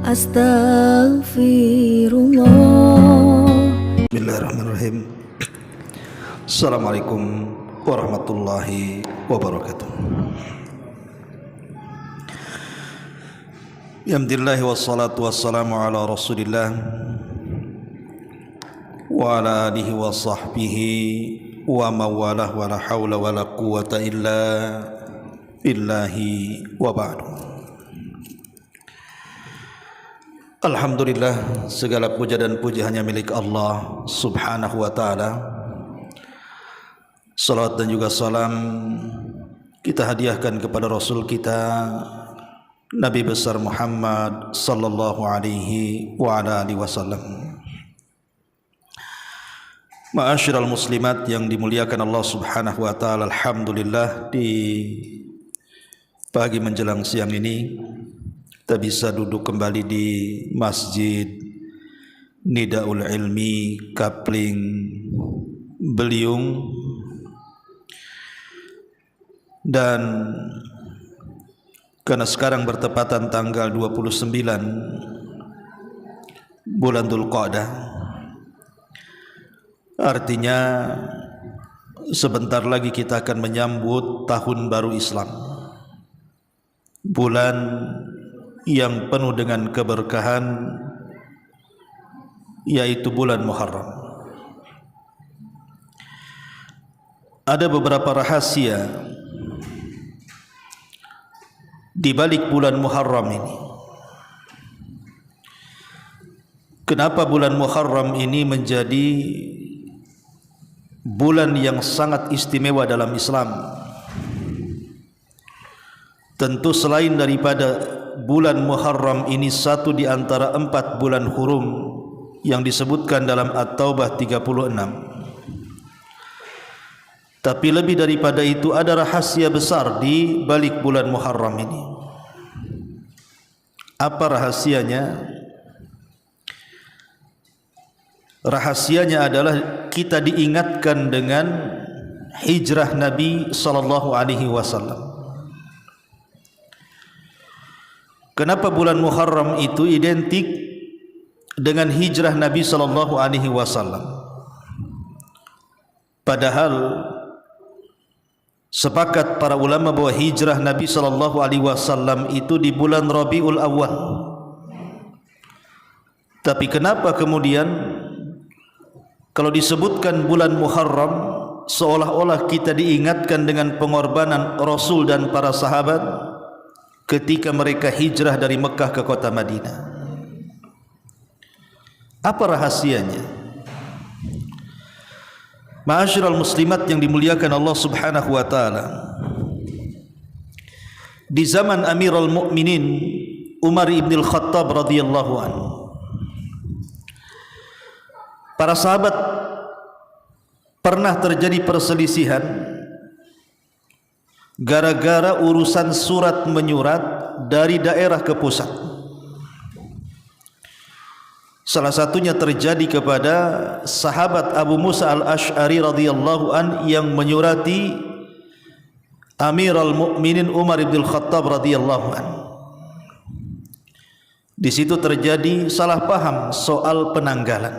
Astaghfirullah. Bismillahirrahmanirrahim. Assalamualaikum warahmatullahi wabarakatuh. Alhamdulillah wassalatu wassalamu ala Rasulillah wa ala alihi wa sahbihi wa mawalah wa la hawla wa la quwata illa billahi wa ba'du. Alhamdulillah, segala puja dan puji hanya milik Allah subhanahu wa ta'ala. Salawat dan juga salam kita hadiahkan kepada Rasul kita Nabi besar Muhammad sallallahu alaihi wa ala alihi wasallam. Ma'asyiral muslimat yang dimuliakan Allah subhanahu wa ta'ala, alhamdulillah di pagi menjelang siang ini kita bisa duduk kembali di Masjid Nidaul Ilmi Kapling Beliung, dan karena sekarang bertepatan tanggal 29 bulan Dzulqa'dah, artinya sebentar lagi kita akan menyambut tahun baru Islam, bulan yang penuh dengan keberkahan, yaitu bulan Muharram. Ada beberapa rahasia di balik bulan Muharram ini. Kenapa bulan Muharram ini menjadi bulan yang sangat istimewa dalam Islam? Tentu selain daripada bulan Muharram ini satu di antara 4 bulan hurum yang disebutkan dalam At-Taubah 36, tapi lebih daripada itu ada rahasia besar di balik bulan Muharram ini. Apa rahasianya? Rahasianya adalah kita diingatkan dengan hijrah Nabi sallallahu alaihi wasallam. Kenapa bulan Muharram itu identik dengan hijrah Nabi sallallahu alaihi wasallam? Padahal sepakat para ulama bahwa hijrah Nabi sallallahu alaihi wasallam itu di bulan Rabiul Awal. Tapi kenapa kemudian kalau disebutkan bulan Muharram seolah-olah kita diingatkan dengan pengorbanan Rasul dan para sahabat ketika mereka hijrah dari Mekah ke kota Madinah? Apa rahasianya? Ma'asyiral muslimat yang dimuliakan Allah subhanahu wa ta'ala, di zaman Amirul Mukminin Umar ibn al-Khattab radhiyallahu anhu, para sahabat pernah terjadi perselisihan gara-gara urusan surat menyurat dari daerah ke pusat. Salah satunya terjadi kepada sahabat Abu Musa al-Ash'ari radhiyallahu an yang menyurati Amirul Mukminin Umar bin Khattab radhiyallahu an. Di situ terjadi salah paham soal penanggalan.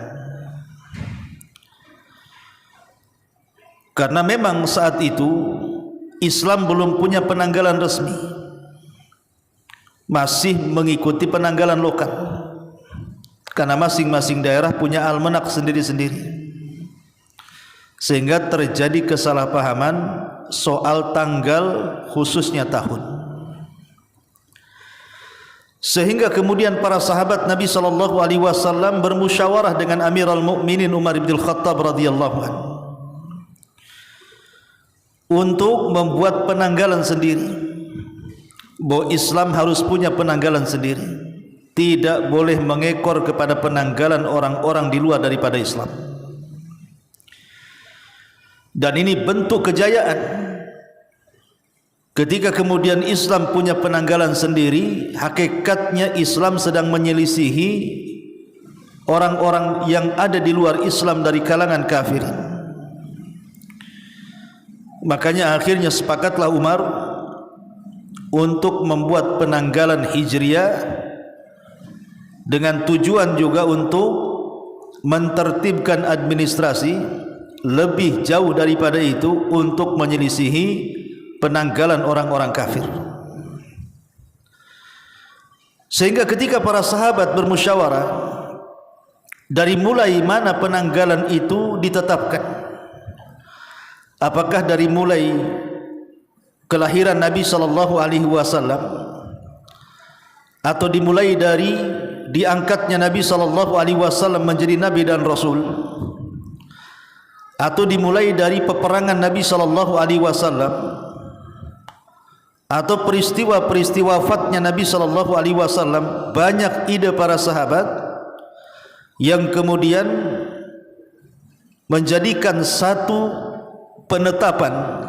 Karena memang saat itu Islam belum punya penanggalan resmi, masih mengikuti penanggalan lokal, karena masing-masing daerah punya almanak sendiri-sendiri, sehingga terjadi kesalahpahaman soal tanggal khususnya tahun. Sehingga kemudian para sahabat Nabi sallallahu alaihi wasallam bermusyawarah dengan Amirul Mukminin Umar bin Khattab radhiyallahu anhu untuk membuat penanggalan sendiri, bahwa Islam harus punya penanggalan sendiri, tidak boleh mengekor kepada penanggalan orang-orang di luar daripada Islam. Dan ini bentuk kejayaan ketika kemudian Islam punya penanggalan sendiri. Hakikatnya Islam sedang menyelisihi orang-orang yang ada di luar Islam dari kalangan kafirin. Makanya akhirnya sepakatlah Umar untuk membuat penanggalan Hijriah dengan tujuan juga untuk mentertibkan administrasi, lebih jauh daripada itu untuk menyelisihi penanggalan orang-orang kafir. Sehingga ketika para sahabat bermusyawarah dari mulai mana penanggalan itu ditetapkan, apakah dari mulai kelahiran Nabi sallallahu alaihi wasallam atau dimulai dari diangkatnya Nabi sallallahu alaihi wasallam menjadi nabi dan rasul, atau dimulai dari peperangan Nabi sallallahu alaihi wasallam, atau peristiwa-peristiwa wafatnya Nabi sallallahu alaihi wasallam. Banyak ide para sahabat yang kemudian menjadikan satu penetapan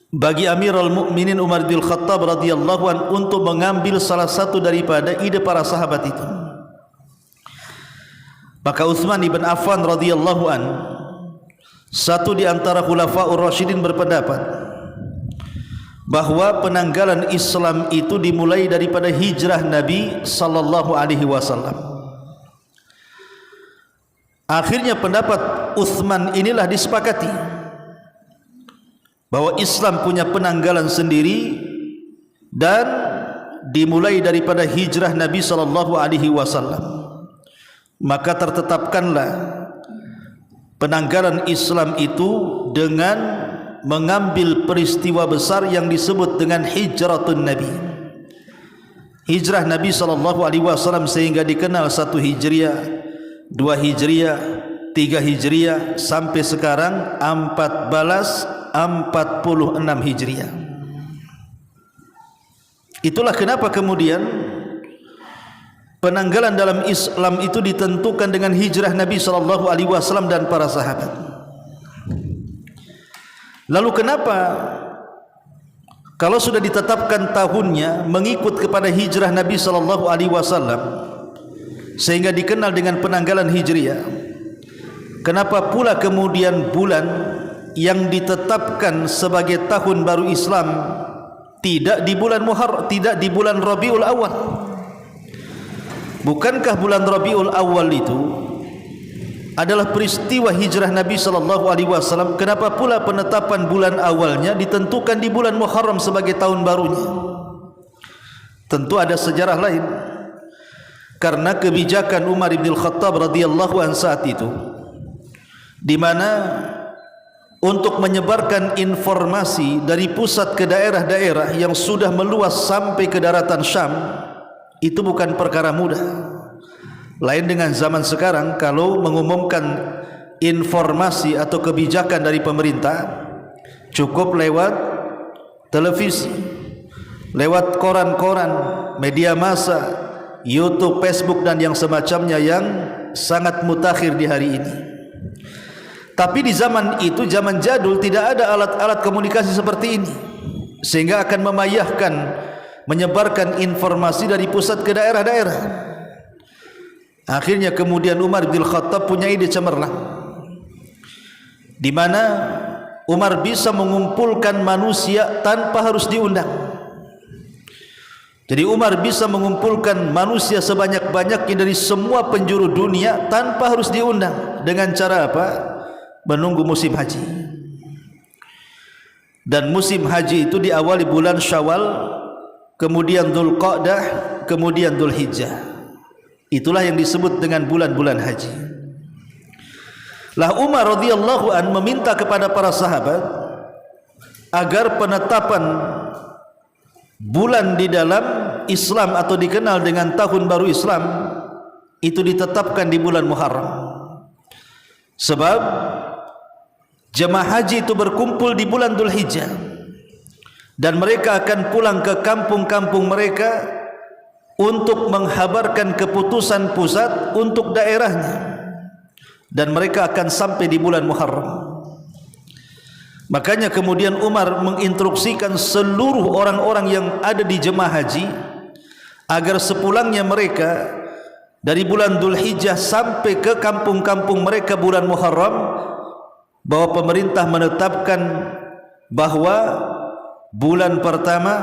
bagi Amirul Mukminin Umar bin Khattab radhiyallahu an untuk mengambil salah satu daripada ide para sahabat itu. Maka Utsman ibn Affan radhiyallahu an, satu di antara khulafaur rasyidin, berpendapat bahwa penanggalan Islam itu dimulai daripada hijrah Nabi sallallahu alaihi wasallam. Akhirnya pendapat Utsman inilah disepakati bahwa Islam punya penanggalan sendiri dan dimulai daripada hijrah Nabi sallallahu alaihi wasallam. Maka tertetapkanlah penanggalan Islam itu dengan mengambil peristiwa besar yang disebut dengan hijratun Nabi, hijrah Nabi sallallahu alaihi wasallam, sehingga dikenal 1 Hijriah, 2 Hijriah, 3 Hijriah, sampai sekarang 1446 Hijriah. Itulah kenapa kemudian penanggalan dalam Islam itu ditentukan dengan hijrah Nabi sallallahu alaihi wasallam dan para sahabat. Lalu kenapa kalau sudah ditetapkan tahunnya mengikut kepada hijrah Nabi sallallahu alaihi wasallam sehingga dikenal dengan penanggalan Hijriah, kenapa pula kemudian bulan yang ditetapkan sebagai tahun baru Islam tidak di bulan Muharram, tidak di bulan Rabiul Awal? Bukankah bulan Rabiul Awal itu adalah peristiwa hijrah Nabi sallallahu alaihi wasallam? Kenapa pula penetapan bulan awalnya ditentukan di bulan Muharram sebagai tahun barunya? Tentu ada sejarah lain. Karena kebijakan Umar bin Khattab radhiyallahu anhu saat itu, di mana untuk menyebarkan informasi dari pusat ke daerah-daerah yang sudah meluas sampai ke daratan Syam, itu bukan perkara mudah. Lain dengan zaman sekarang, kalau mengumumkan informasi atau kebijakan dari pemerintah cukup lewat televisi, lewat koran-koran, media massa, YouTube, Facebook dan yang semacamnya yang sangat mutakhir di hari ini. Tapi di zaman itu, zaman jadul, tidak ada alat-alat komunikasi seperti ini, sehingga akan memayahkan menyebarkan informasi dari pusat ke daerah-daerah. Akhirnya kemudian Umar bin Khattab punya ide cemerlang, di mana Umar bisa mengumpulkan manusia tanpa harus diundang. Jadi Umar bisa mengumpulkan manusia sebanyak-banyaknya dari semua penjuru dunia tanpa harus diundang. Dengan cara apa? Menunggu musim haji. Dan musim haji itu diawali bulan Syawal, kemudian Dzulqa'dah, kemudian Dzulhijjah. Itulah yang disebut dengan bulan-bulan haji. Lah Umar radhiyallahu an meminta kepada para sahabat agar penetapan bulan di dalam Islam atau dikenal dengan tahun baru Islam itu ditetapkan di bulan Muharram. Sebab jemaah haji itu berkumpul di bulan Dzulhijjah dan mereka akan pulang ke kampung-kampung mereka untuk menghabarkan keputusan pusat untuk daerahnya, dan mereka akan sampai di bulan Muharram. Makanya kemudian Umar menginstruksikan seluruh orang-orang yang ada di jemaah haji agar sepulangnya mereka dari bulan Dzulhijjah sampai ke kampung-kampung mereka bulan Muharram, bahwa pemerintah menetapkan bahwa bulan pertama,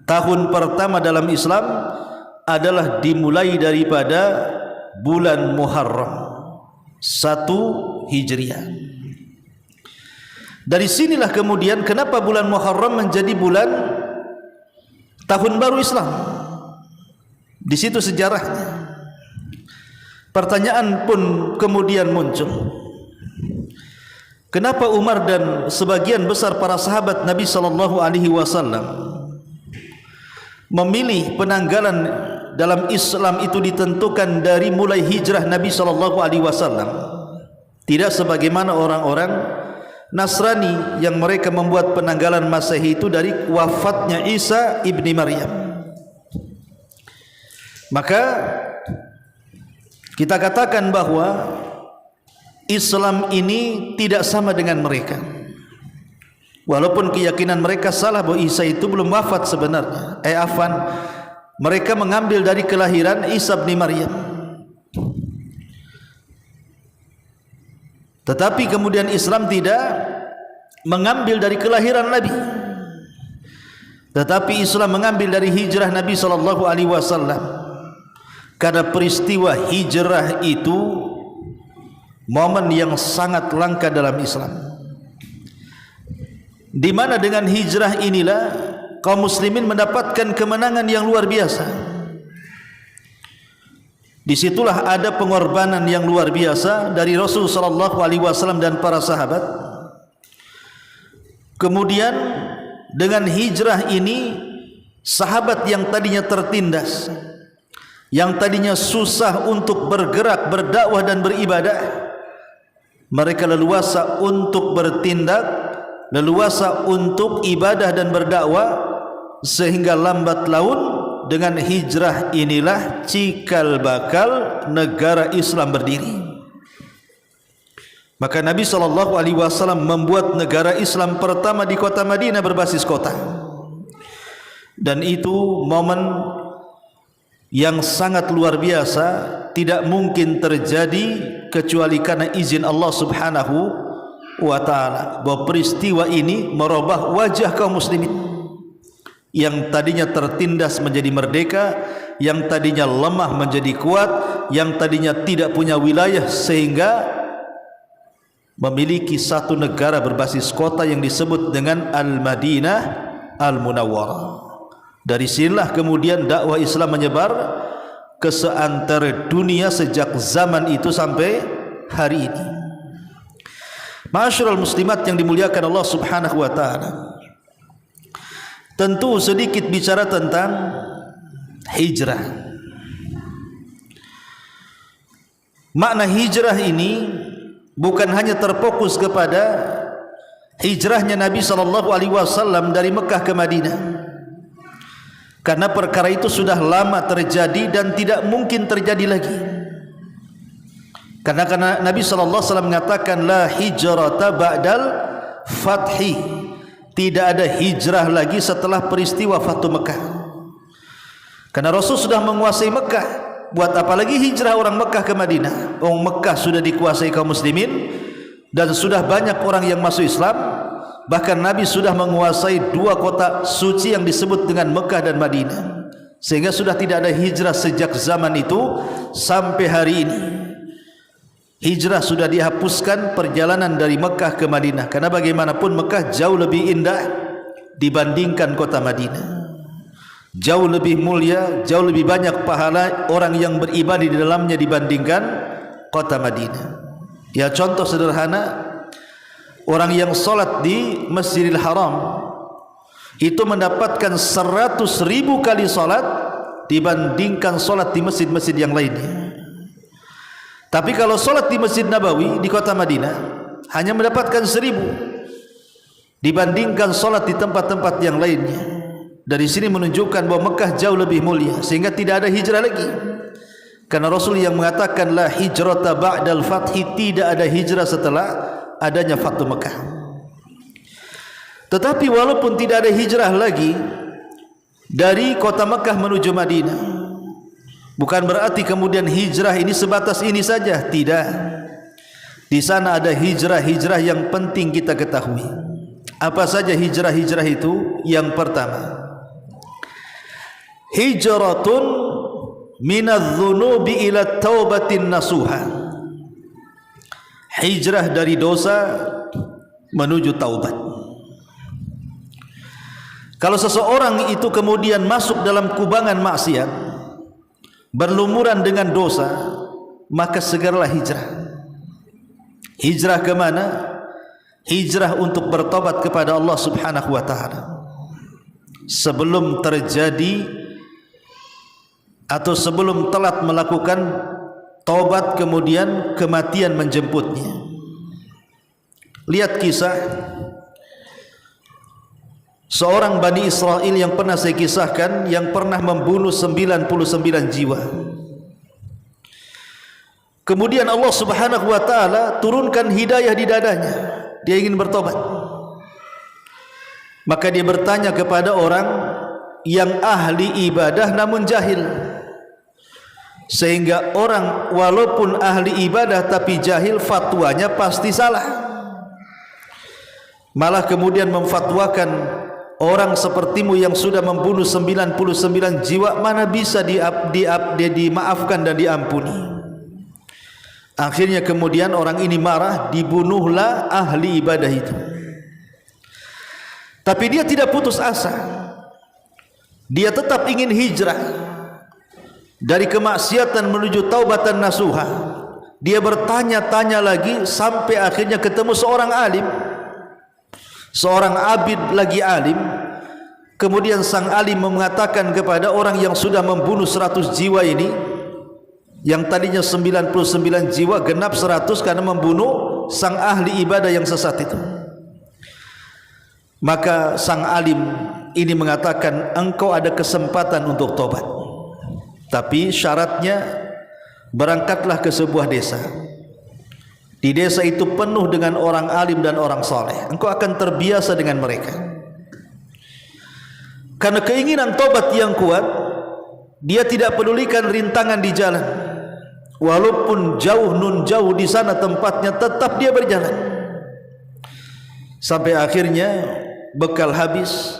tahun pertama dalam Islam adalah dimulai daripada bulan Muharram 1 Hijriah. Dari sinilah kemudian kenapa bulan Muharram menjadi bulan tahun baru Islam. Di situ sejarahnya. Pertanyaan pun kemudian muncul. Kenapa Umar dan sebagian besar para sahabat Nabi sallallahu alaihi wasallam memilih penanggalan dalam Islam itu ditentukan dari mulai hijrah Nabi sallallahu alaihi wasallam, tidak sebagaimana orang-orang Nasrani yang mereka membuat penanggalan Masehi itu dari wafatnya Isa ibni Maryam. Maka kita katakan bahwa Islam ini tidak sama dengan mereka. Walaupun keyakinan mereka salah bahwa Isa itu belum wafat sebenarnya. Mereka mengambil dari kelahiran Isa bin Maryam. Tetapi kemudian Islam tidak mengambil dari kelahiran Nabi. Tetapi Islam mengambil dari hijrah Nabi sallallahu alaihi wasallam. Karena peristiwa hijrah itu momen yang sangat langka dalam Islam, di mana dengan hijrah inilah kaum muslimin mendapatkan kemenangan yang luar biasa. Disitulah ada pengorbanan yang luar biasa dari Rasul sallallahu alaihi wasallam dan para sahabat. Kemudian dengan hijrah ini, sahabat yang tadinya tertindas, yang tadinya susah untuk bergerak, berdakwah dan beribadah, mereka leluasa untuk bertindak, leluasa untuk ibadah dan berdakwah, sehingga lambat laun dengan hijrah inilah cikal bakal negara Islam berdiri. Maka Nabi SAW membuat negara Islam pertama di kota Madinah berbasis kota, dan itu momen yang sangat luar biasa, tidak mungkin terjadi kecuali karena izin Allah Subhanahu wa ta'ala. Bahwa peristiwa ini merubah wajah kaum muslimin yang tadinya tertindas menjadi merdeka, yang tadinya lemah menjadi kuat, yang tadinya tidak punya wilayah sehingga memiliki satu negara berbasis kota yang disebut dengan Al-Madinah Al-Munawwarah. Dari sinilah kemudian dakwah Islam menyebar ke seantero dunia sejak zaman itu sampai hari ini. Ma'asyiral muslimat yang dimuliakan Allah Subhanahu wa taala. Tentu sedikit bicara tentang hijrah. Makna hijrah ini bukan hanya terfokus kepada hijrahnya Nabi sallallahu alaihi wasallam dari Mekah ke Madinah. Karena perkara itu sudah lama terjadi dan tidak mungkin terjadi lagi. Karena Nabi SAW mengatakan la hijrata ba'dal fathi, tidak ada hijrah lagi setelah peristiwa Fathu Mekah. Karena Rasul sudah menguasai Mekah, buat apa lagi hijrah orang Mekah ke Madinah? Orang Mekah sudah dikuasai kaum muslimin dan sudah banyak orang yang masuk Islam. Bahkan Nabi sudah menguasai 2 kota suci yang disebut dengan Mekah dan Madinah, sehingga sudah tidak ada hijrah sejak zaman itu sampai hari ini. Hijrah sudah dihapuskan, perjalanan dari Mekah ke Madinah, karena bagaimanapun Mekah jauh lebih indah dibandingkan kota Madinah, jauh lebih mulia, jauh lebih banyak pahala orang yang beribadah di dalamnya dibandingkan kota Madinah. Ya, contoh sederhana, orang yang solat di Masjidil Haram itu mendapatkan 100.000 kali solat dibandingkan solat di masjid-masjid yang lainnya. Tapi kalau solat di Masjid Nabawi di kota Madinah hanya mendapatkan 1.000 dibandingkan solat di tempat-tempat yang lainnya. Dari sini menunjukkan bahwa Mekah jauh lebih mulia, sehingga tidak ada hijrah lagi. Karena Rasul yang mengatakan la hijrata ba'dal fathi, tidak ada hijrah setelah adanya Fathu Mekah. Tetapi walaupun tidak ada hijrah lagi dari kota Mekah menuju Madinah, bukan berarti kemudian hijrah ini sebatas ini saja. Tidak. Di sana ada hijrah-hijrah yang penting kita ketahui. Apa saja hijrah-hijrah itu? Yang pertama, hijratun minadz-dzunubi ila taubatin nasuha. Hijrah dari dosa menuju taubat. Kalau seseorang itu kemudian masuk dalam kubangan maksiat, berlumuran dengan dosa, maka segeralah hijrah. Hijrah ke mana? Hijrah untuk bertobat kepada Allah Subhanahu wa taala. Sebelum terjadi atau sebelum telat melakukan taubat kemudian kematian menjemputnya. Lihat kisah seorang Bani Israel yang pernah saya kisahkan, yang pernah membunuh 99 jiwa. Kemudian Allah Subhanahu wa taala turunkan hidayah di dadanya. Dia ingin bertobat. Maka dia bertanya kepada orang yang ahli ibadah namun jahil. Sehingga orang walaupun ahli ibadah tapi jahil, fatwanya pasti salah. Malah kemudian memfatwakan orang sepertimu yang sudah membunuh 99 jiwa, mana bisa dimaafkan dan diampuni. Akhirnya kemudian orang ini marah, dibunuhlah ahli ibadah itu. Tapi dia tidak putus asa. Dia tetap ingin hijrah dari kemaksiatan menuju taubatan nasuha. Dia bertanya-tanya lagi sampai akhirnya ketemu seorang alim, seorang abid lagi alim. Kemudian sang alim mengatakan kepada orang yang sudah membunuh 100 jiwa ini, yang tadinya 99 jiwa genap 100 karena membunuh sang ahli ibadah yang sesat itu. Maka sang alim ini mengatakan, engkau ada kesempatan untuk tobat, tapi syaratnya berangkatlah ke sebuah desa. Di desa itu penuh dengan orang alim dan orang saleh. Engkau akan terbiasa dengan mereka. Karena keinginan tobat yang kuat, dia tidak pedulikan rintangan di jalan. Walaupun jauh nun jauh di sana tempatnya, tetap dia berjalan. Sampai akhirnya bekal habis,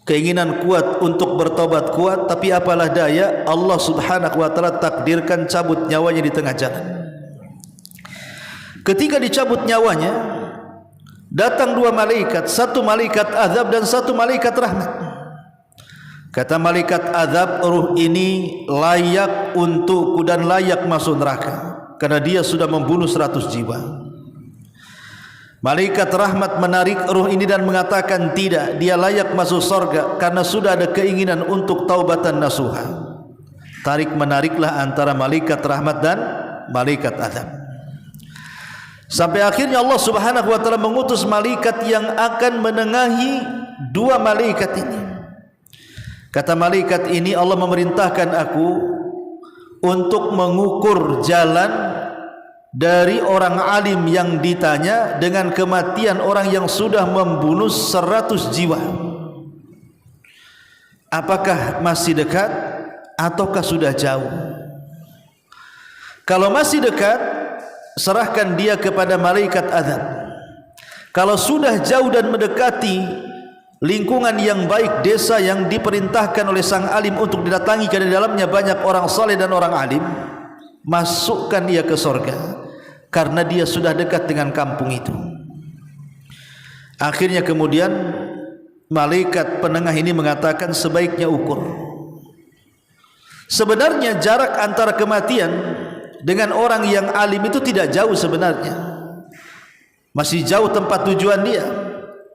keinginan kuat untuk bertobat kuat, tapi apalah daya, Allah Subhanahu wa taala takdirkan cabut nyawanya di tengah jalan. Ketika dicabut nyawanya, datang dua malaikat, satu malaikat azab dan satu malaikat rahmat. Kata malaikat azab, ruh ini layak untukku dan layak masuk neraka karena dia sudah membunuh 100 jiwa. Malaikat rahmat menarik ruh ini dan mengatakan, tidak, dia layak masuk surga karena sudah ada keinginan untuk taubatan nasuha. Tarik menariklah antara malaikat rahmat dan malaikat azab. Sampai akhirnya Allah Subhanahu wa taala mengutus malaikat yang akan menengahi dua malaikat ini. Kata malaikat ini, Allah memerintahkan aku untuk mengukur jalan dari orang alim yang ditanya dengan kematian orang yang sudah membunuh 100 jiwa. Apakah masih dekat ataukah sudah jauh? Kalau masih dekat, serahkan dia kepada malaikat azab. Kalau sudah jauh dan mendekati lingkungan yang baik, desa yang diperintahkan oleh sang alim untuk didatangi karena di dalamnya banyak orang saleh dan orang alim, masukkan dia ke surga karena dia sudah dekat dengan kampung itu. Akhirnya kemudian malaikat penengah ini mengatakan, sebaiknya ukur. Sebenarnya jarak antara kematian dengan orang yang alim itu tidak jauh sebenarnya, masih jauh tempat tujuan dia.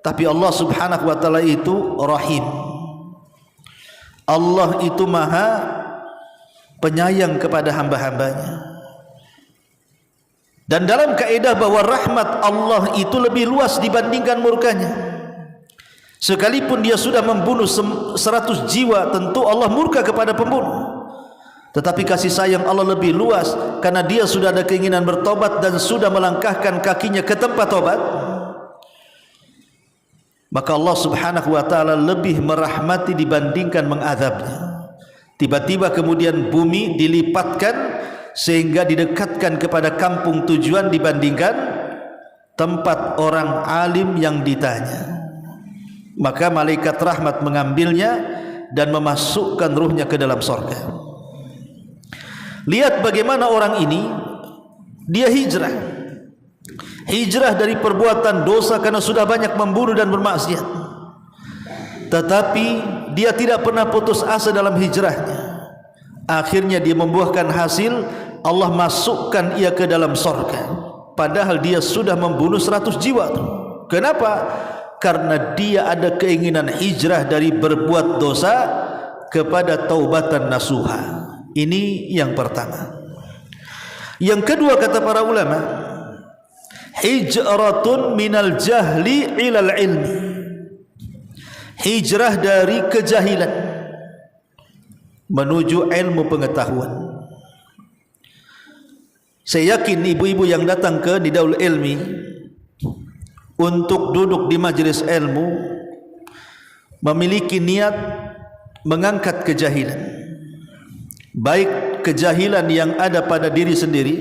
Tapi Allah Subhanahu wa taala itu Rahim. Allah itu Maha penyayang kepada hamba-hambanya. Dan dalam kaidah bahwa rahmat Allah itu lebih luas dibandingkan murkanya. Sekalipun dia sudah membunuh 100 jiwa, tentu Allah murka kepada pembunuh. Tetapi kasih sayang Allah lebih luas karena dia sudah ada keinginan bertobat dan sudah melangkahkan kakinya ke tempat tobat. Maka Allah Subhanahu wa taala lebih merahmati dibandingkan mengazabnya. Tiba-tiba kemudian bumi dilipatkan sehingga didekatkan kepada kampung tujuan dibandingkan tempat orang alim yang ditanya. Maka malaikat rahmat mengambilnya dan memasukkan ruhnya ke dalam surga. Lihat bagaimana orang ini, dia hijrah dari perbuatan dosa karena sudah banyak membunuh dan bermaksiat. Tetapi dia tidak pernah putus asa dalam hijrahnya. Akhirnya dia membuahkan hasil, Allah masukkan ia ke dalam surga. Padahal dia sudah membunuh 100 jiwa. Kenapa? Karena dia ada keinginan hijrah dari berbuat dosa kepada taubatan nasuha. Ini yang pertama. Yang kedua kata para ulama, hijratun minal jahli ilal ilmi. Hijrah dari kejahilan menuju ilmu pengetahuan. Saya yakin ibu-ibu yang datang ke Nidaul Ilmi untuk duduk di majelis ilmu memiliki niat mengangkat kejahilan, baik kejahilan yang ada pada diri sendiri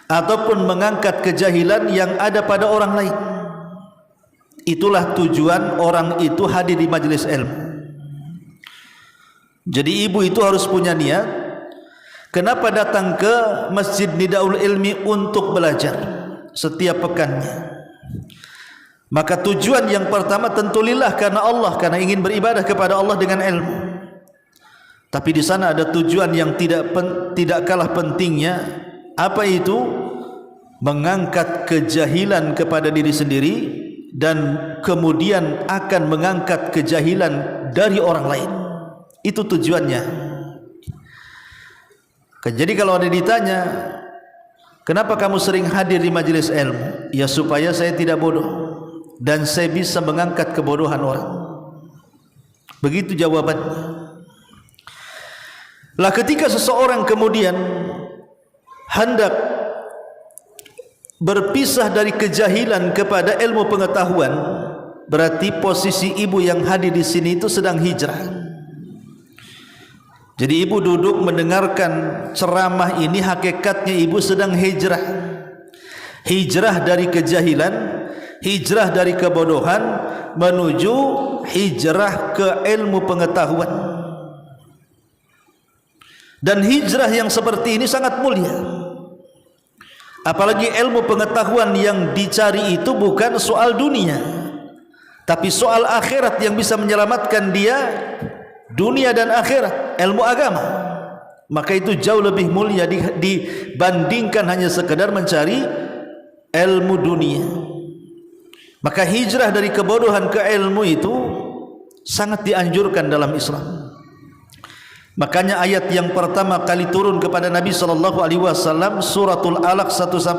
ataupun mengangkat kejahilan yang ada pada orang lain. Itulah tujuan orang itu hadir di majelis ilmu. Jadi ibu itu harus punya niat. Kenapa datang ke Masjid Nidaul Ilmi untuk belajar setiap pekannya? Maka tujuan yang pertama tentu lillah, karena Allah, karena ingin beribadah kepada Allah dengan ilmu. Tapi di sana ada tujuan yang tidak kalah pentingnya. Apa itu? Mengangkat kejahilan kepada diri sendiri dan kemudian akan mengangkat kejahilan dari orang lain. Itu tujuannya. Jadi kalau ada ditanya, kenapa kamu sering hadir di majelis ilmu? Ya supaya saya tidak bodoh dan saya bisa mengangkat kebodohan orang. Begitu jawabannya. Lah ketika seseorang kemudian hendak berpisah dari kejahilan kepada ilmu pengetahuan, berarti posisi ibu yang hadir di sini itu sedang hijrah. Jadi ibu duduk mendengarkan ceramah ini, hakikatnya ibu sedang hijrah. Hijrah dari kejahilan, hijrah dari kebodohan menuju hijrah ke ilmu pengetahuan. Dan hijrah yang seperti ini sangat mulia. Apalagi ilmu pengetahuan yang dicari itu bukan soal dunia, tapi soal akhirat yang bisa menyelamatkan dia dunia dan akhirat, ilmu agama. Maka itu jauh lebih mulia dibandingkan hanya sekedar mencari ilmu dunia. Maka hijrah dari kebodohan ke ilmu itu sangat dianjurkan dalam Islam. Makanya ayat yang pertama kali turun kepada Nabi SAW, suratul Alaq 1-5,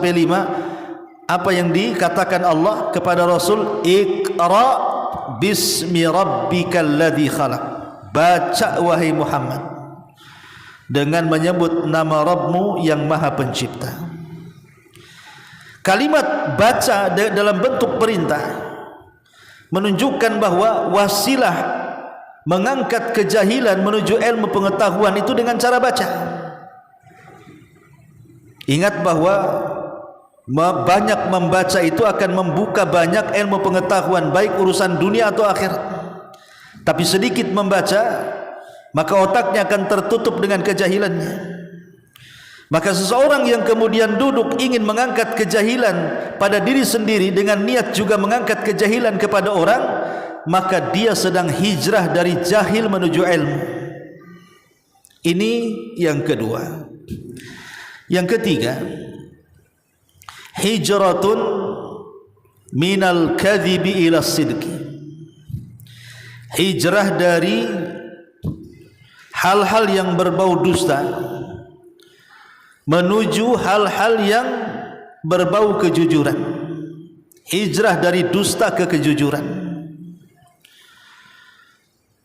apa yang dikatakan Allah kepada Rasul? Iqra bismi rabbikal ladzi khalaq. Baca wahai Muhammad dengan menyebut nama Rabbmu yang Maha Pencipta. Kalimat baca dalam bentuk perintah menunjukkan bahwa wasilah mengangkat kejahilan menuju ilmu pengetahuan itu dengan cara baca. Ingat bahwa banyak membaca itu akan membuka banyak ilmu pengetahuan, baik urusan dunia atau akhirat. Tapi sedikit membaca, maka otaknya akan tertutup dengan kejahilannya. Maka seseorang yang kemudian duduk ingin mengangkat kejahilan pada diri sendiri dengan niat juga mengangkat kejahilan kepada orang, maka dia sedang hijrah dari jahil menuju ilmu. Ini yang kedua. Yang ketiga, hijratun minal kadhibi ila sidqi. Hijrah dari hal-hal yang berbau dusta menuju hal-hal yang berbau kejujuran. Hijrah dari dusta ke kejujuran.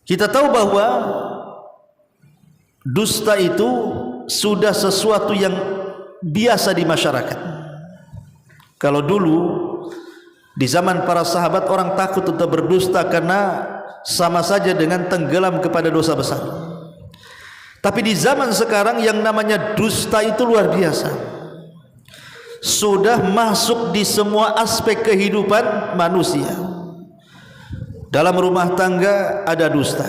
Kita tahu bahwa dusta itu sudah sesuatu yang biasa di masyarakat. Kalau dulu di zaman para sahabat orang takut untuk berdusta karena sama saja dengan tenggelam kepada dosa besar. Tapi di zaman sekarang yang namanya dusta itu luar biasa. Sudah masuk di semua aspek kehidupan manusia. Dalam rumah tangga ada dusta.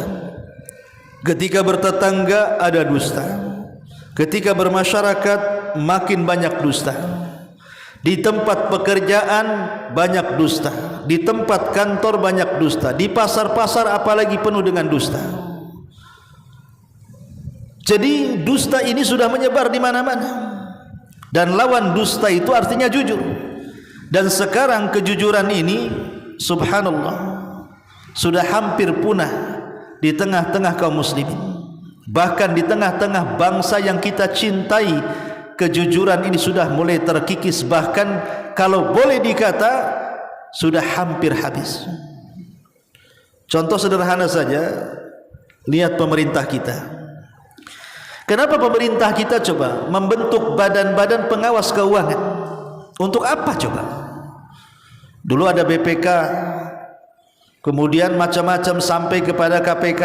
Ketika bertetangga ada dusta. Ketika bermasyarakat makin banyak dusta. Di tempat pekerjaan banyak dusta, di tempat kantor banyak dusta, di pasar-pasar apalagi penuh dengan dusta. Jadi dusta ini sudah menyebar di mana-mana. Dan lawan dusta itu artinya jujur. Dan sekarang kejujuran ini subhanallah sudah hampir punah di tengah-tengah kaum muslimin. Bahkan di tengah-tengah bangsa yang kita cintai, kejujuran ini sudah mulai terkikis, bahkan kalau boleh dikata sudah hampir habis. Contoh sederhana saja, lihat pemerintah kita. Kenapa pemerintah kita coba membentuk badan-badan pengawas keuangan? Untuk apa coba? Dulu ada BPK, kemudian macam-macam sampai kepada KPK.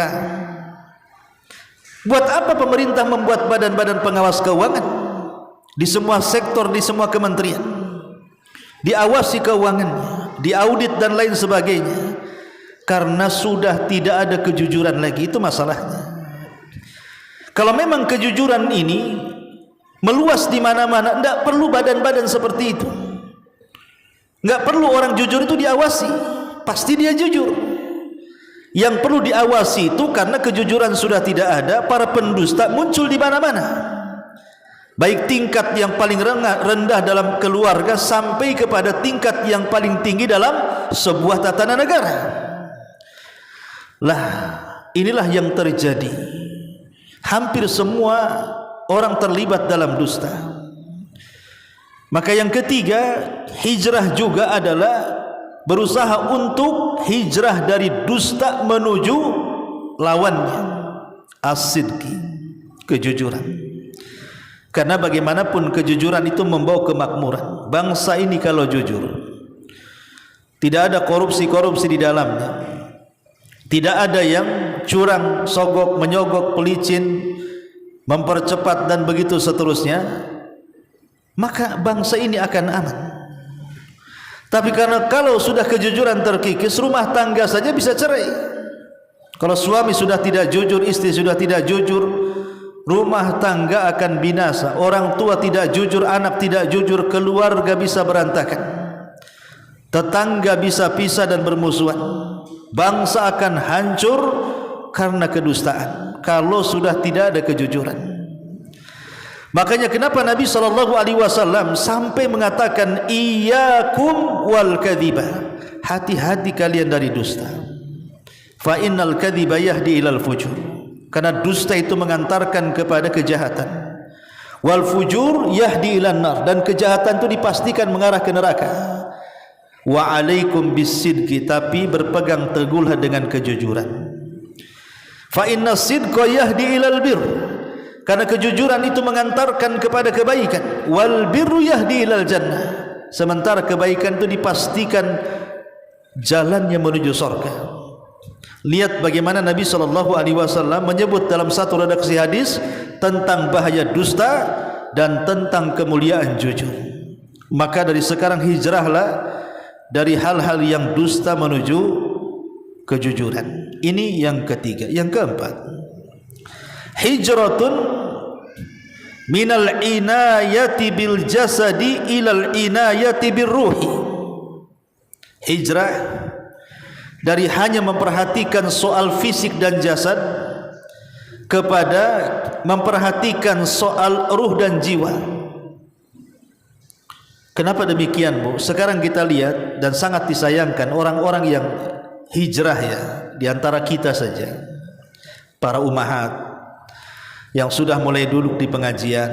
Buat apa pemerintah membuat badan-badan pengawas keuangan? Di semua sektor, di semua kementerian, diawasi keuangannya, diaudit dan lain sebagainya. Karena sudah tidak ada kejujuran lagi, itu masalahnya. Kalau memang kejujuran ini meluas di mana-mana, tidak perlu badan-badan seperti itu. Tidak perlu orang jujur itu diawasi, pasti dia jujur. Yang perlu diawasi itu karena kejujuran sudah tidak ada, para pendusta muncul di mana-mana. Baik tingkat yang paling rendah dalam keluarga sampai kepada tingkat yang paling tinggi dalam sebuah tatanan negara. Lah, inilah yang terjadi. Hampir semua orang terlibat dalam dusta. Maka yang ketiga, hijrah juga adalah berusaha untuk hijrah dari dusta menuju lawannya, as-sidqi, kejujuran. Karena bagaimanapun kejujuran itu membawa kemakmuran. Bangsa ini kalau jujur, tidak ada korupsi-korupsi di dalamnya, tidak ada yang curang, sogok, menyogok, pelicin, mempercepat dan begitu seterusnya, maka bangsa ini akan aman. Tapi karena kalau sudah kejujuran terkikis, rumah tangga saja bisa cerai. Kalau suami sudah tidak jujur, istri sudah tidak jujur, rumah tangga akan binasa. Orang tua tidak jujur, anak tidak jujur, keluarga bisa berantakan, tetangga bisa pisah dan bermusuhan, bangsa akan hancur karena kedustaan kalau sudah tidak ada kejujuran. Makanya kenapa Nabi SAW sampai mengatakan iyyakum wal kadhiba, hati-hati kalian dari dusta. Fa innal kadhiba yahdi ilal fujur, karena dusta itu mengantarkan kepada kejahatan. Wal fujur yahdi ilan nar, dan kejahatan itu dipastikan mengarah ke neraka. Wa alaikum bisidqi, tapi berpegang teguhlah dengan kejujuran. Fa inna sidqa yahdi ilal bir, karena kejujuran itu mengantarkan kepada kebaikan. Wal birru yahdi ilal jannah, sementara kebaikan itu dipastikan jalannya menuju surga. Lihat bagaimana Nabi SAW menyebut dalam satu redaksi hadis tentang bahaya dusta dan tentang kemuliaan jujur. Maka dari sekarang hijrahlah dari hal-hal yang dusta menuju kejujuran. Ini yang ketiga. Yang keempat, hijratun minal inayati bil jasadi ilal inayati bir ruhi. Hijrah dari hanya memperhatikan soal fisik dan jasad kepada memperhatikan soal ruh dan jiwa. Kenapa demikian, Bu? Sekarang kita lihat dan sangat disayangkan orang-orang yang hijrah, ya, di antara kita saja, para ummahat yang sudah mulai duduk di pengajian,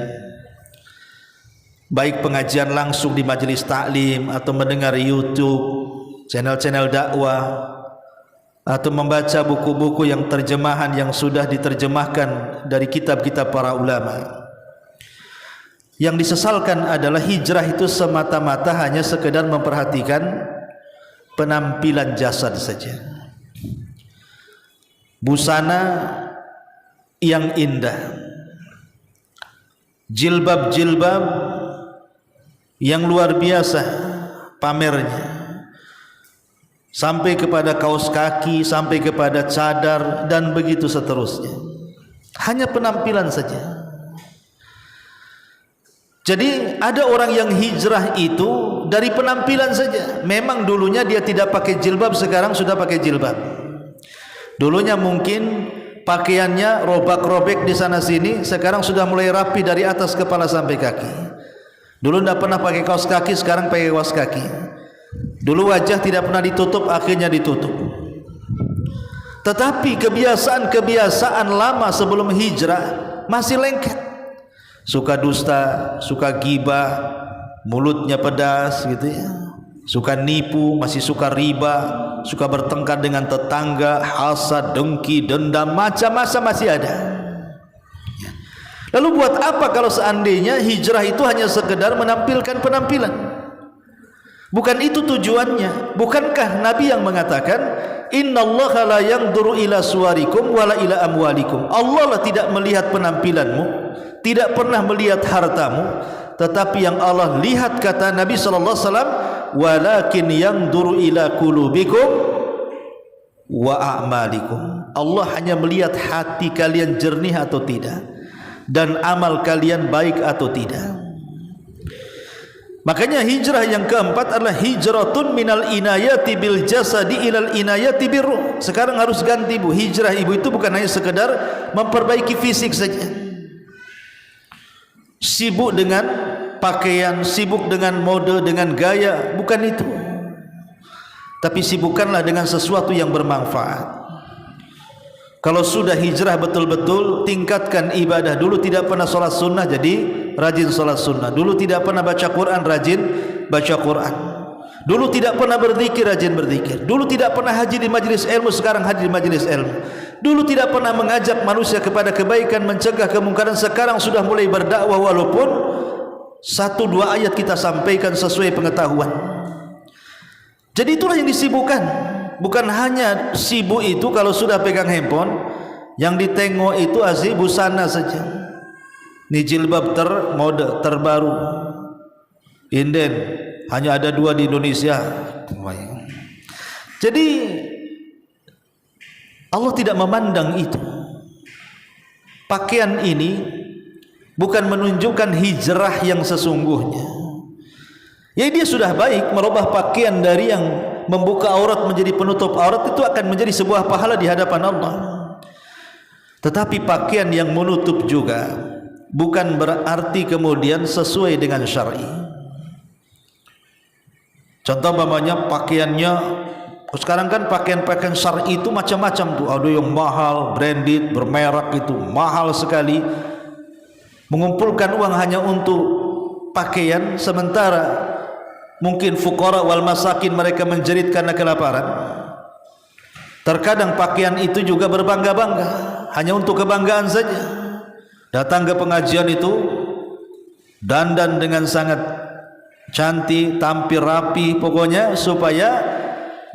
baik pengajian langsung di majelis taklim atau mendengar YouTube, channel-channel dakwah, atau membaca buku-buku yang terjemahan yang sudah diterjemahkan dari kitab-kitab para ulama. Yang disesalkan adalah hijrah itu semata-mata hanya sekedar memperhatikan penampilan jasad saja, busana yang indah, jilbab-jilbab yang luar biasa pamernya, sampai kepada kaos kaki, sampai kepada cadar dan begitu seterusnya. Hanya penampilan saja. Jadi ada orang yang hijrah itu dari penampilan saja. Memang dulunya dia tidak pakai jilbab, sekarang sudah pakai jilbab. Dulunya mungkin pakaiannya robek-robek di sana sini, sekarang sudah mulai rapi dari atas kepala sampai kaki. Dulu tidak pernah pakai kaos kaki, sekarang pakai kaos kaki. Dulu wajah tidak pernah ditutup, akhirnya ditutup. Tetapi kebiasaan-kebiasaan lama sebelum hijrah masih lengket. Suka dusta, suka gibah, mulutnya pedas gitu ya. Suka nipu, masih suka riba, suka bertengkar dengan tetangga, hasad, dengki, dendam, macam-macam masih ada. Lalu buat apa kalau seandainya hijrah itu hanya sekedar menampilkan penampilan? Bukan itu tujuannya. Bukankah Nabi yang mengatakan, innallaha la yanzuru ila suwarikum wala ila amwalikum. Allah lah tidak melihat penampilanmu, tidak pernah melihat hartamu, tetapi yang Allah lihat, kata Nabi sallallahu alaihi wasallam, walakin yanzuru ila qulubikum wa a'malikum. Allah hanya melihat hati kalian jernih atau tidak, dan amal kalian baik atau tidak. Makanya hijrah yang keempat adalah hijratun minal inayati bil jasadi ilal inayati bir ruh. Sekarang harus ganti, Bu. Hijrah ibu itu bukan hanya sekedar memperbaiki fisik saja, sibuk dengan pakaian, sibuk dengan mode, dengan gaya, bukan itu. Tapi sibukkanlah dengan sesuatu yang bermanfaat. Kalau sudah hijrah betul-betul, tingkatkan ibadah. Dulu tidak pernah sholat sunnah, jadi rajin sholat sunnah. Dulu tidak pernah baca Quran, rajin baca Quran. Dulu tidak pernah berzikir, rajin berzikir. Dulu tidak pernah haji di majelis ilmu, sekarang haji di majelis ilmu. Dulu tidak pernah mengajak manusia kepada kebaikan, mencegah kemungkaran, sekarang sudah mulai berdakwah, walaupun 1-2 ayat kita sampaikan sesuai pengetahuan. Jadi itulah yang disibukkan. Bukan hanya sibuk itu kalau sudah pegang handphone, yang ditengok itu asli busana saja. Ini jilbab termode, terbaru, inden, hanya ada 2 di Indonesia. Jadi Allah tidak memandang itu. Pakaian ini bukan menunjukkan hijrah yang sesungguhnya. Ya, dia sudah baik merubah pakaian dari yang membuka aurat menjadi penutup aurat, itu akan menjadi sebuah pahala di hadapan Allah. Tetapi pakaian yang menutup juga bukan berarti kemudian sesuai dengan syar'i. Contoh umpamanya pakaiannya sekarang kan pakaian-pakaian syar'i itu macam-macam tuh. Ada yang mahal, branded, bermerek, itu mahal sekali. Mengumpulkan uang hanya untuk pakaian, sementara mungkin fuqara wal masakin mereka menjerit karena kelaparan. Terkadang pakaian itu juga berbangga-bangga, hanya untuk kebanggaan saja. Datang ke pengajian itu dandan dengan sangat cantik, tampil rapi, pokoknya supaya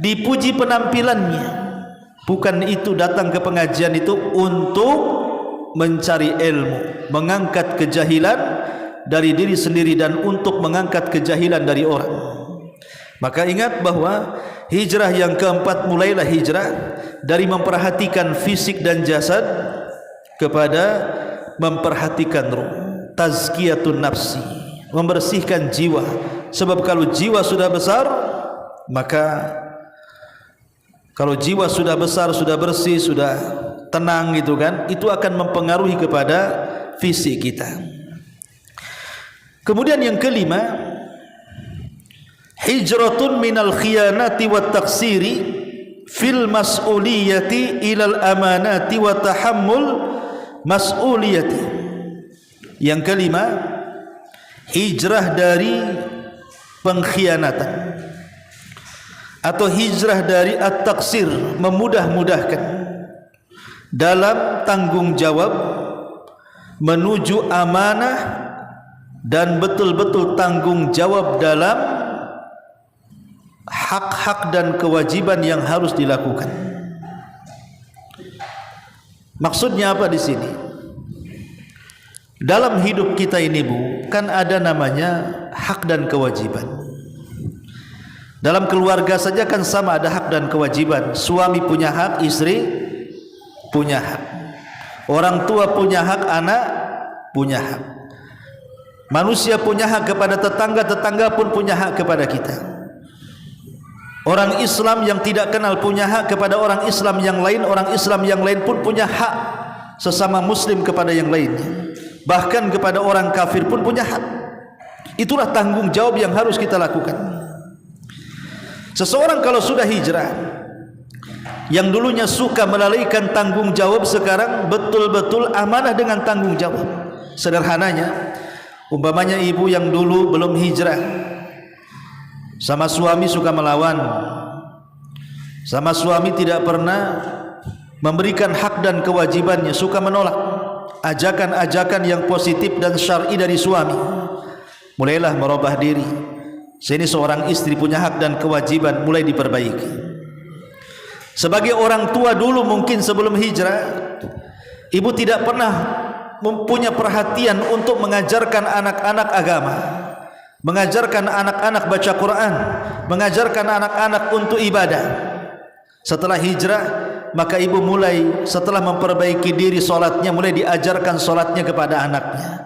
dipuji penampilannya. Bukan itu, datang ke pengajian itu untuk mencari ilmu, mengangkat kejahilan dari diri sendiri dan untuk mengangkat kejahilan dari orang. Maka ingat bahwa hijrah yang keempat, mulailah hijrah dari memperhatikan fisik dan jasad kepada memperhatikan ruh. Tazkiyatun nafsi, membersihkan jiwa. Sebab kalau jiwa sudah besar, maka kalau jiwa sudah besar, sudah bersih, sudah tenang gitu kan, itu akan mempengaruhi kepada fisik kita. Kemudian yang kelima, hijratun minal khiyanati wat taksiri fil mas'uliyati ilal amanati wa tahammul mas'uliyati. Yang kelima, hijrah dari pengkhianatan atau hijrah dari at-taksir, memudah-mudahkan dalam tanggung jawab menuju amanah dan betul-betul tanggung jawab dalam hak-hak dan kewajiban yang harus dilakukan. Maksudnya apa di sini? Dalam hidup kita ini, Bu, kan ada namanya hak dan kewajiban. Dalam keluarga saja kan sama, ada hak dan kewajiban. Suami punya hak, istri punya hak. Orang tua punya hak, anak punya hak. Manusia punya hak kepada tetangga, tetangga pun punya hak kepada kita. Orang Islam yang tidak kenal punya hak kepada orang Islam yang lain, orang Islam yang lain pun punya hak sesama muslim kepada yang lainnya. Bahkan kepada orang kafir pun punya hak. Itulah tanggung jawab yang harus kita lakukan. Seseorang kalau sudah hijrah, yang dulunya suka melalaikan tanggung jawab, sekarang betul-betul amanah dengan tanggung jawab. Sederhananya, umpamanya ibu yang dulu belum hijrah, sama suami suka melawan, sama suami tidak pernah memberikan hak dan kewajibannya, suka menolak ajakan-ajakan yang positif dan syar'i dari suami. Mulailah merubah diri. Sini seorang istri punya hak dan kewajiban, mulai diperbaiki. Sebagai orang tua dulu mungkin sebelum hijrah, ibu tidak pernah mempunyai perhatian untuk mengajarkan anak-anak agama, mengajarkan anak-anak baca Quran, mengajarkan anak-anak untuk ibadah. Setelah hijrah, maka ibu mulai setelah memperbaiki diri solatnya, mulai diajarkan solatnya kepada anaknya.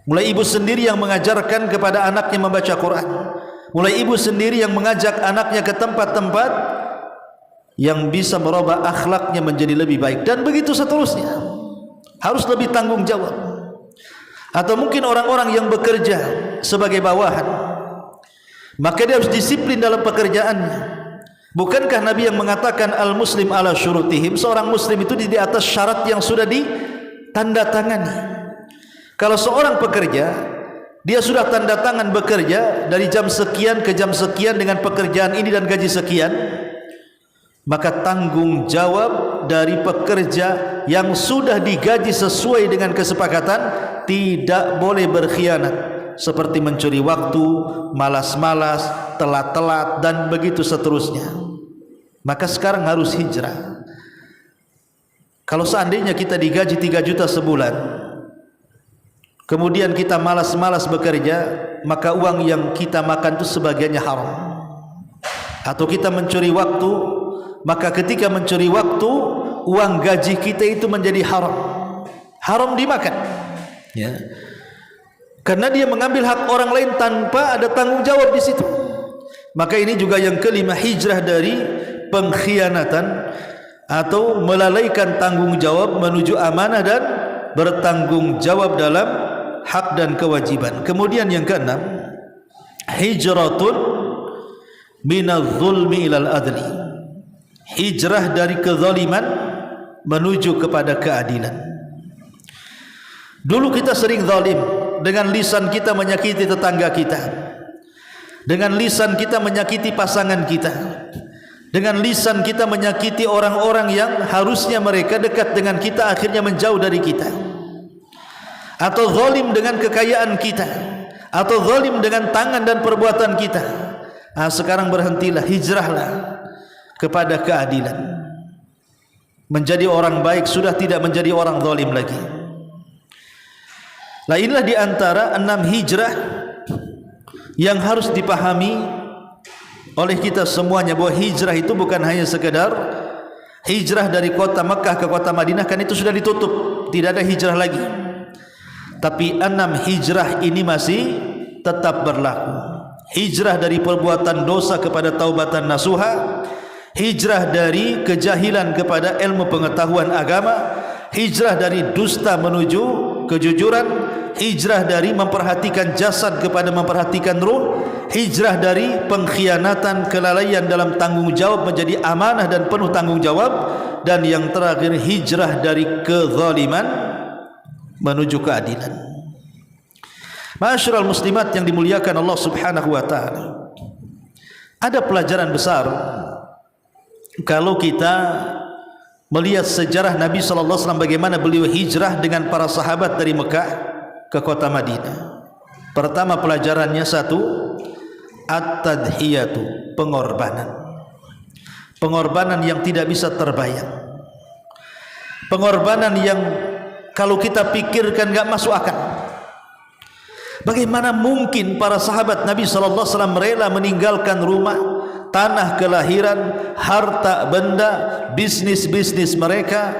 Mulai ibu sendiri yang mengajarkan kepada anaknya membaca Quran. Mulai ibu sendiri yang mengajak anaknya ke tempat-tempat yang bisa merubah akhlaknya menjadi lebih baik, dan begitu seterusnya. Harus lebih tanggung jawab. Atau mungkin orang-orang yang bekerja sebagai bawahan, maka dia harus disiplin dalam pekerjaannya. Bukankah Nabi yang mengatakan al-muslim ala syurutihim, seorang muslim itu di atas syarat yang sudah ditandatangani. Kalau seorang pekerja, dia sudah tanda tangan bekerja dari jam sekian ke jam sekian dengan pekerjaan ini dan gaji sekian, maka tanggung jawab dari pekerja yang sudah digaji sesuai dengan kesepakatan tidak boleh berkhianat, seperti mencuri waktu, malas-malas, telat-telat, dan begitu seterusnya. Maka sekarang harus hijrah. Kalau seandainya kita digaji 3 juta sebulan, kemudian kita malas-malas bekerja, maka uang yang kita makan itu sebagiannya haram. Atau kita mencuri waktu, maka ketika mencuri waktu, uang gaji kita itu menjadi haram. Haram dimakan, ya. Karena dia mengambil hak orang lain tanpa ada tanggung jawab di situ. Maka ini juga yang kelima, hijrah dari pengkhianatan atau melalaikan tanggung jawab menuju amanah dan bertanggung jawab dalam hak dan kewajiban. Kemudian yang keenam, hijratun minadz zulmi ilal adli. Hijrah dari kezaliman menuju kepada keadilan. Dulu kita sering zalim, dengan lisan kita menyakiti tetangga kita, dengan lisan kita menyakiti pasangan kita, dengan lisan kita menyakiti orang-orang yang harusnya mereka dekat dengan kita, akhirnya menjauh dari kita. Atau zalim dengan kekayaan kita, atau zalim dengan tangan dan perbuatan kita. Sekarang berhentilah, hijrahlah kepada keadilan. Menjadi orang baik, sudah tidak menjadi orang zalim lagi. Nah, inilah di antara 6 hijrah yang harus dipahami oleh kita semuanya, bahwa hijrah itu bukan hanya sekedar hijrah dari kota Mekah ke kota Madinah, kan itu sudah ditutup, tidak ada hijrah lagi. Tapi 6 hijrah ini masih tetap berlaku. Hijrah dari perbuatan dosa kepada taubatan nasuha, hijrah dari kejahilan kepada ilmu pengetahuan agama, hijrah dari dusta menuju kejujuran, hijrah dari memperhatikan jasad kepada memperhatikan ruh, hijrah dari pengkhianatan, kelalaian dalam tanggung jawab menjadi amanah dan penuh tanggung jawab, dan yang terakhir hijrah dari kezaliman menuju keadilan. Ma'asyiral muslimat yang dimuliakan Allah Subhanahu wa taala, ada pelajaran besar kalau kita melihat sejarah Nabi sallallahu alaihi wasallam, bagaimana beliau hijrah dengan para sahabat dari Mekah ke kota Madinah. Pertama pelajarannya, satu, at-tadhiyatu, pengorbanan. Pengorbanan yang tidak bisa terbayang. Pengorbanan yang kalau kita pikirkan enggak masuk akal. Bagaimana mungkin para sahabat Nabi sallallahu alaihi wasallam rela meninggalkan rumah, tanah kelahiran, harta benda, bisnis-bisnis mereka,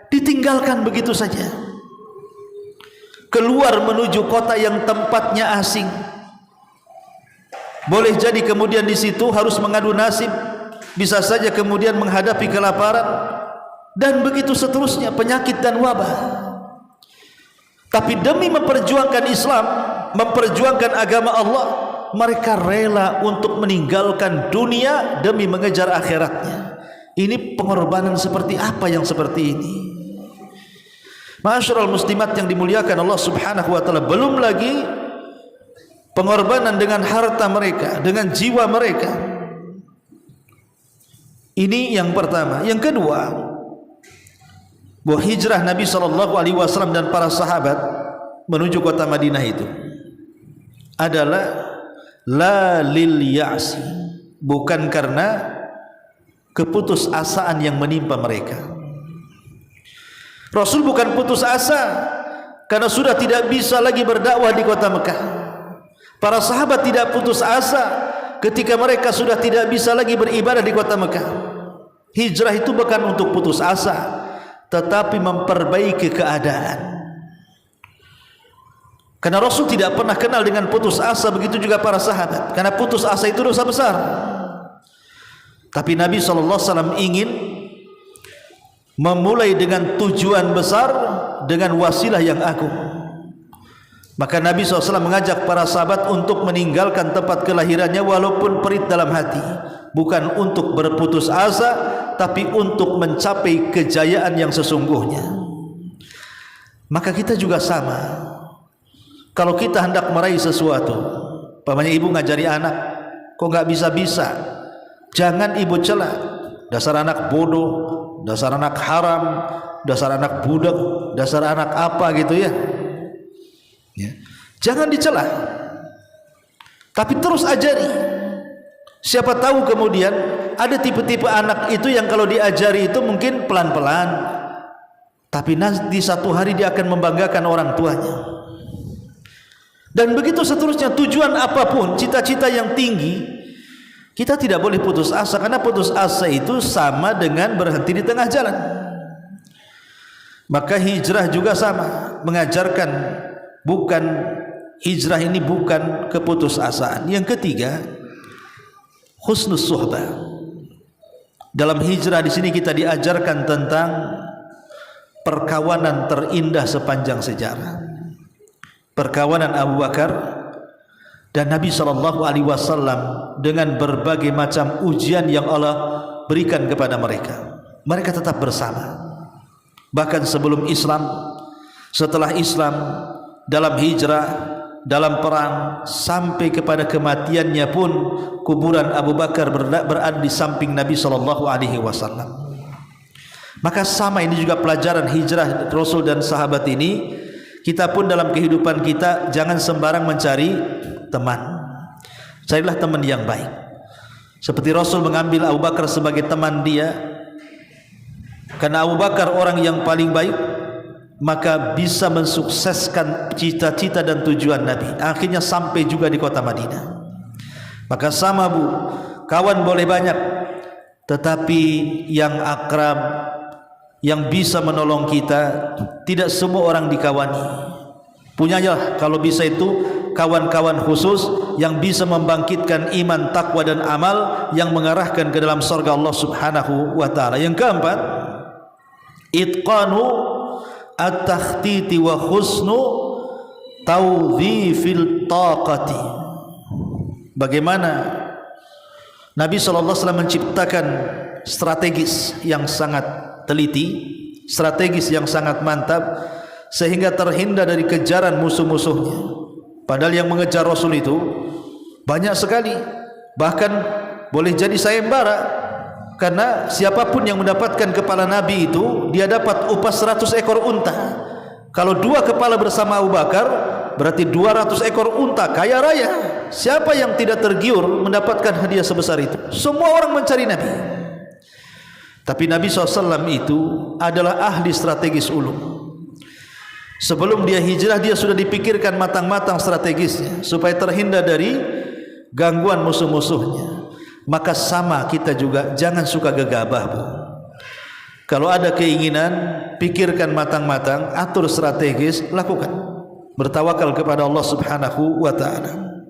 ditinggalkan begitu saja. keluar menuju kota yang tempatnya asing. Boleh jadi kemudian di situ harus mengadu nasib, bisa saja kemudian menghadapi kelaparan dan begitu seterusnya, penyakit dan wabah. Tapi demi memperjuangkan Islam, memperjuangkan agama Allah, mereka rela untuk meninggalkan dunia demi mengejar akhiratnya. Ini pengorbanan seperti apa yang seperti ini? Ma'asyiral muslimat yang dimuliakan Allah Subhanahu wa taala, belum lagi pengorbanan dengan harta mereka, dengan jiwa mereka. Ini yang pertama. Yang kedua, bahwa hijrah Nabi SAW dan para sahabat menuju kota Madinah itu adalah la lil ya'si, bukan karena keputusasaan yang menimpa mereka. Rasul bukan putus asa karena sudah tidak bisa lagi berdakwah di kota Mekah. Para sahabat tidak putus asa ketika mereka sudah tidak bisa lagi beribadah di kota Mekah. Hijrah itu bukan untuk putus asa, tetapi memperbaiki keadaan. Karena Rasul tidak pernah kenal dengan putus asa, begitu juga para sahabat. Karena putus asa itu dosa besar. Tapi Nabi SAW ingin memulai dengan tujuan besar, dengan wasilah yang agung. Maka Nabi SAW mengajak para sahabat untuk meninggalkan tempat kelahirannya walaupun perit dalam hati, bukan untuk berputus asa, tapi untuk mencapai kejayaan yang sesungguhnya. Maka kita juga sama. Kalau kita hendak meraih sesuatu, pamannya ibu ngajari anak, kok nggak bisa-bisa, jangan ibu cela, dasar anak bodoh, dasar anak haram, dasar anak budak, dasar anak apa gitu ya. Jangan dicela, tapi terus ajari. Siapa tahu kemudian ada tipe-tipe anak itu yang kalau diajari itu mungkin pelan-pelan, tapi nanti satu hari dia akan membanggakan orang tuanya. Dan begitu seterusnya, tujuan apapun, cita-cita yang tinggi, kita tidak boleh putus asa, karena putus asa itu sama dengan berhenti di tengah jalan. Maka hijrah juga sama, mengajarkan bukan hijrah ini bukan keputusasaan. Yang ketiga, husnus suhbah. Dalam hijrah di sini kita diajarkan tentang perkawanan terindah sepanjang sejarah. Perkawanan Abu Bakar dan Nabi SAW dengan berbagai macam ujian yang Allah berikan kepada mereka. Mereka tetap bersama. Bahkan sebelum Islam, setelah Islam, dalam hijrah, dalam perang, sampai kepada kematiannya pun kuburan Abu Bakar berada di samping Nabi SAW. Maka sama, ini juga pelajaran hijrah Rasul dan sahabat ini. Kita pun dalam kehidupan kita jangan sembarang mencari teman. Carilah teman yang baik. Seperti Rasul mengambil Abu Bakar sebagai teman dia, karena Abu Bakar orang yang paling baik, maka bisa mensukseskan cita-cita dan tujuan Nabi. Akhirnya sampai juga di kota Madinah. Maka sama Bu, kawan boleh banyak, tetapi yang akrab, yang bisa menolong kita, tidak semua orang dikawani. Punyanya kalau bisa itu kawan-kawan khusus yang bisa membangkitkan iman, takwa dan amal yang mengarahkan ke dalam surga Allah Subhanahu wa taala. Yang keempat, itqanu at-takhtiti wa husnu tawdhifil taqati. Bagaimana Nabi SAW menciptakan strategis yang sangat teliti, strategis yang sangat mantap, sehingga terhindar dari kejaran musuh-musuhnya. Padahal yang mengejar Rasul itu banyak sekali, bahkan boleh jadi sayembara, karena siapapun yang mendapatkan kepala Nabi itu, dia dapat upah 100 ekor unta. Kalau 2 kepala bersama Abu Bakar, berarti 200 ekor unta, kaya raya. Siapa yang tidak tergiur mendapatkan hadiah sebesar itu? Semua orang mencari Nabi. Tapi Nabi SAW itu adalah ahli strategis ulum. Sebelum dia hijrah, dia sudah dipikirkan matang-matang strategisnya supaya terhindar dari gangguan musuh-musuhnya. Maka sama kita juga, jangan suka gegabah Bu. Kalau ada keinginan, pikirkan matang-matang, atur strategis, lakukan. bertawakal kepada Allah Subhanahu wa taala.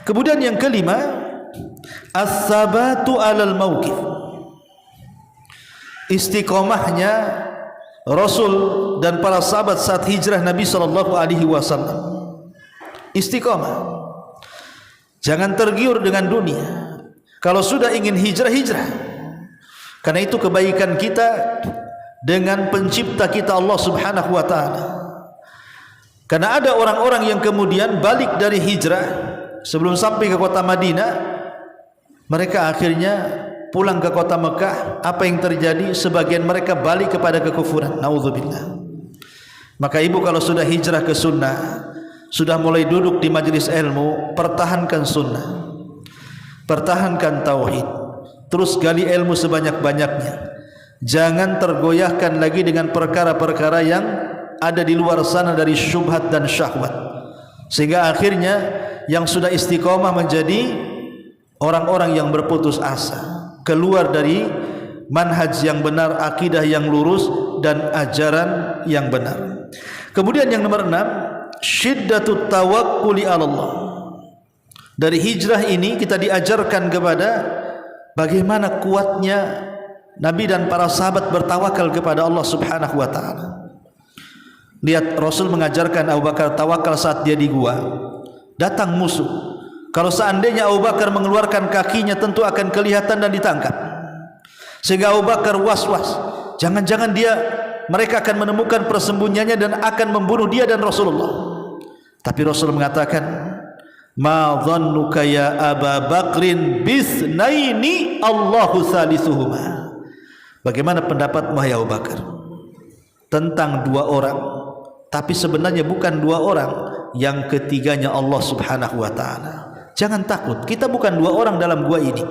Kemudian yang kelima, as-sabatu 'alal mauqif. Istiqomahnya Rasul dan para sahabat saat hijrah Nabi sallallahu alaihi wasallam. Istiqomah. Jangan tergiur dengan dunia. Kalau sudah ingin hijrah, hijrah. Karena itu kebaikan kita dengan pencipta kita Allah Subhanahu wa taala. Karena ada orang-orang yang kemudian balik dari hijrah sebelum sampai ke kota Madinah, mereka akhirnya pulang ke kota Mekah. Apa yang terjadi? Sebagian mereka balik kepada kekufuran. Nauzubillah. Maka ibu kalau sudah hijrah ke sunnah, sudah mulai duduk di majelis ilmu, pertahankan sunnah, pertahankan tauhid, terus gali ilmu sebanyak-banyaknya. Jangan tergoyahkan lagi dengan perkara-perkara yang ada di luar sana dari syubhat dan syahwat, sehingga akhirnya yang sudah istiqomah menjadi orang-orang yang berputus asa, keluar dari manhaj yang benar, akidah yang lurus dan ajaran yang benar. Kemudian yang nomor 6, syiddatut tawakkuli 'ala Allah. Dari hijrah ini kita diajarkan kepada bagaimana kuatnya Nabi dan para sahabat bertawakal kepada Allah Subhanahu wa taala. Lihat Rasul mengajarkan Abu Bakar tawakal saat dia di gua. Datang musuh. Kalau seandainya Abu Bakar mengeluarkan kakinya tentu akan kelihatan dan ditangkap. Sehingga Abu Bakar was-was. Jangan-jangan mereka akan menemukan persembunyiannya dan akan membunuh dia dan Rasulullah. Tapi Rasul mengatakan, "Ma dhannuka ya Aba Bakrin bisnaini Allahu salisuhuma." Bagaimana pendapat wahai Abu Bakar tentang dua orang, tapi sebenarnya bukan dua orang, yang ketiganya Allah Subhanahu wa taala. Jangan takut, kita bukan dua orang dalam gua ini,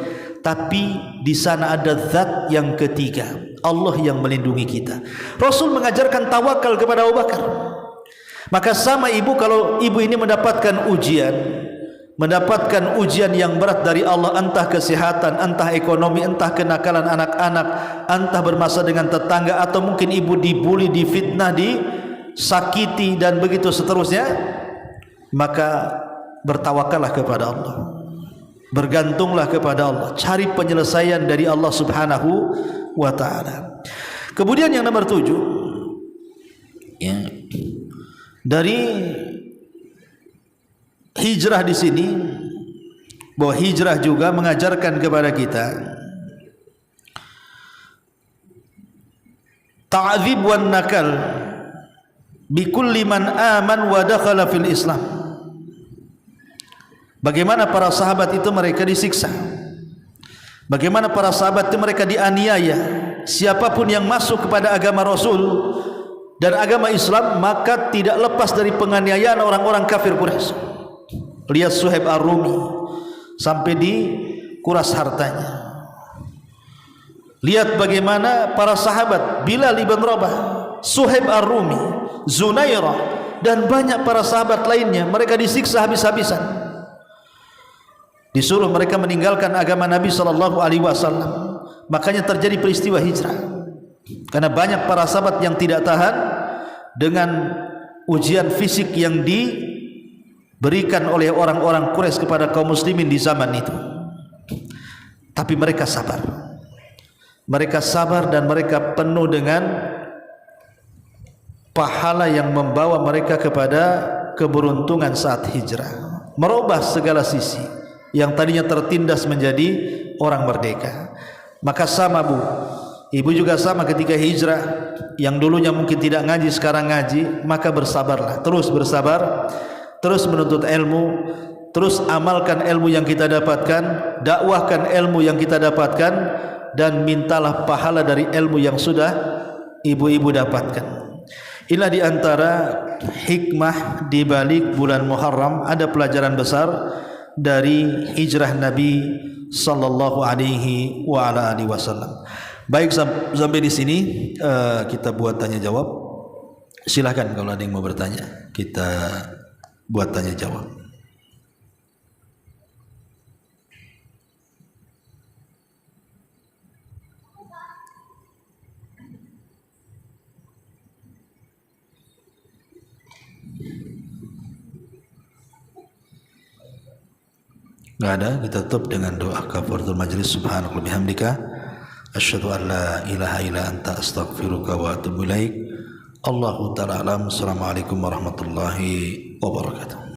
tapi di sana ada zat yang ketiga, Allah yang melindungi kita. Rasul mengajarkan tawakal kepada Abu Bakar. Maka sama ibu, kalau ibu ini mendapatkan ujian yang berat dari Allah, entah kesehatan, entah ekonomi, entah kenakalan anak-anak, entah bermasalah dengan tetangga, atau mungkin ibu dibuli, difitnah, disakiti dan begitu seterusnya, maka bertawakallah kepada Allah, bergantunglah kepada Allah, cari penyelesaian dari Allah Subhanahu wa taala. Kemudian yang nomor 7, ya, dari hijrah di sini, bahwa hijrah juga mengajarkan kepada kita ta'dzib wan nakal bi kulli man aman wa dakhala fil Islam. Bagaimana para sahabat itu mereka disiksa, bagaimana para sahabat itu mereka dianiaya. Siapapun yang masuk kepada agama Rasul dan agama Islam, maka tidak lepas dari penganiayaan orang-orang kafir Quraisy. Lihat Suhaib Ar-Rumi sampai dikuras hartanya. Lihat bagaimana para sahabat, Bilal ibn Rabah, Suhaib Ar-Rumi, Zunairah, dan banyak para sahabat lainnya, mereka disiksa habis-habisan. Disuruh mereka meninggalkan agama Nabi sallallahu alaihi wasallam. Makanya terjadi peristiwa hijrah. Karena banyak para sahabat yang tidak tahan dengan ujian fisik yang diberikan oleh orang-orang Quraisy kepada kaum muslimin di zaman itu. Tapi mereka sabar. Mereka sabar dan mereka penuh dengan pahala yang membawa mereka kepada keberuntungan saat hijrah, merubah segala sisi yang tadinya tertindas menjadi orang merdeka. Maka sama Bu, ibu juga sama ketika hijrah, yang dulunya mungkin tidak ngaji sekarang ngaji, maka bersabarlah, terus bersabar, terus menuntut ilmu, terus amalkan ilmu yang kita dapatkan, dakwahkan ilmu yang kita dapatkan, dan mintalah pahala dari ilmu yang sudah ibu-ibu dapatkan. Inilah di antara hikmah di balik bulan Muharram, ada pelajaran besar dari hijrah Nabi sallallahu alaihi wa ala alihi wasallam. Baik, sampai di sini kita buat tanya jawab. Silakan kalau ada yang mau bertanya, kita buat tanya jawab. Enggak ada. Kita tutup dengan doa kafaratul majlis. Subhanakallahumma bihamdika asyhadu an la ilaha illa anta astaghfiruka wa atubu ilaik. Allahu ta'ala alam. Assalamualaikum warahmatullahi wabarakatuh.